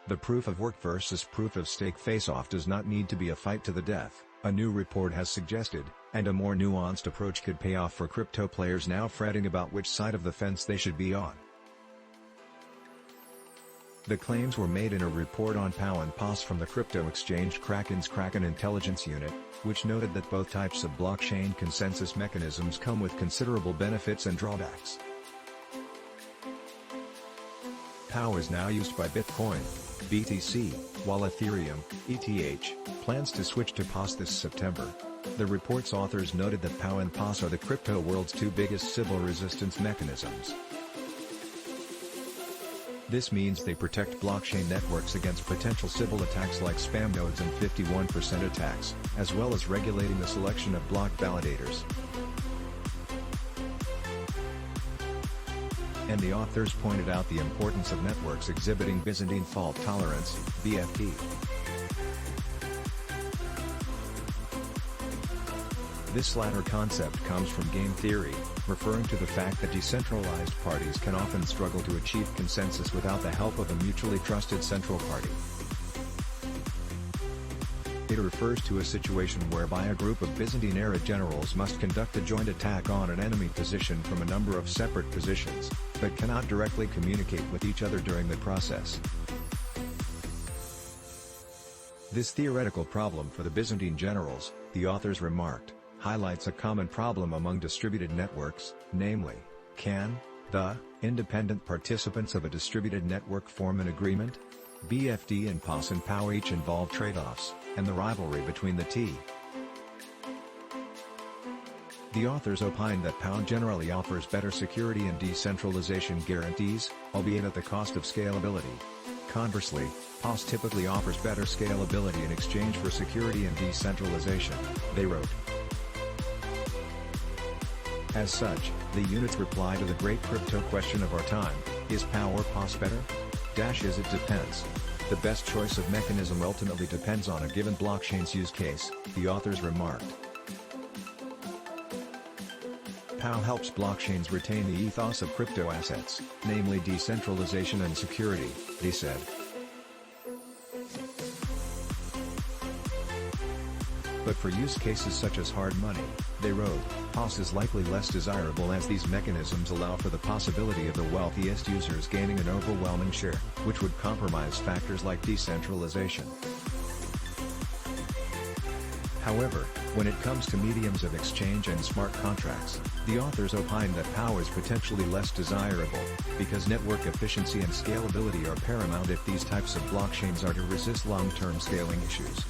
The proof of work versus proof of stake face-off does not need to be a fight to the death, a new report has suggested, and a more nuanced approach could pay off for crypto players now fretting about which side of the fence they should be on. The claims were made in a report on PoW and PoS from the crypto exchange Kraken's Kraken Intelligence unit, which noted that both types of blockchain consensus mechanisms come with considerable benefits and drawbacks. PoW is now used by Bitcoin, BTC, while Ethereum, ETH, plans to switch to PoS this September. The report's authors noted that PoW and PoS are the crypto world's two biggest Sybil resistance mechanisms. This means they protect blockchain networks against potential Sybil attacks like spam nodes and 51% attacks, as well as regulating the selection of block validators. And the authors pointed out the importance of networks exhibiting Byzantine Fault Tolerance, BFT. This latter concept comes from game theory, referring to the fact that decentralized parties can often struggle to achieve consensus without the help of a mutually trusted central party. It refers to a situation whereby a group of Byzantine-era generals must conduct a joint attack on an enemy position from a number of separate positions, but cannot directly communicate with each other during the process. This theoretical problem for the Byzantine generals, the authors remarked, highlights a common problem among distributed networks, namely, can the independent participants of a distributed network form an agreement? BFT and PoS and PoW each involve trade-offs, and the rivalry between the T. The authors opined that PoW generally offers better security and decentralization guarantees, albeit at the cost of scalability. Conversely, PoS typically offers better scalability in exchange for security and decentralization, they wrote. As such, the unit's reply to the great crypto question of our time, is PoW or PoS better? It depends. The best choice of mechanism ultimately depends on a given blockchain's use case, the authors remarked. PoW helps blockchains retain the ethos of cryptoassets, namely decentralization and security, they said. But for use cases such as hard money, they wrote, PoS is likely less desirable as these mechanisms allow for the possibility of the wealthiest users gaining an overwhelming share, which would compromise factors like decentralization. However, when it comes to mediums of exchange and smart contracts, the authors opine that PoW is potentially less desirable, because network efficiency and scalability are paramount if these types of blockchains are to resist long-term scaling issues.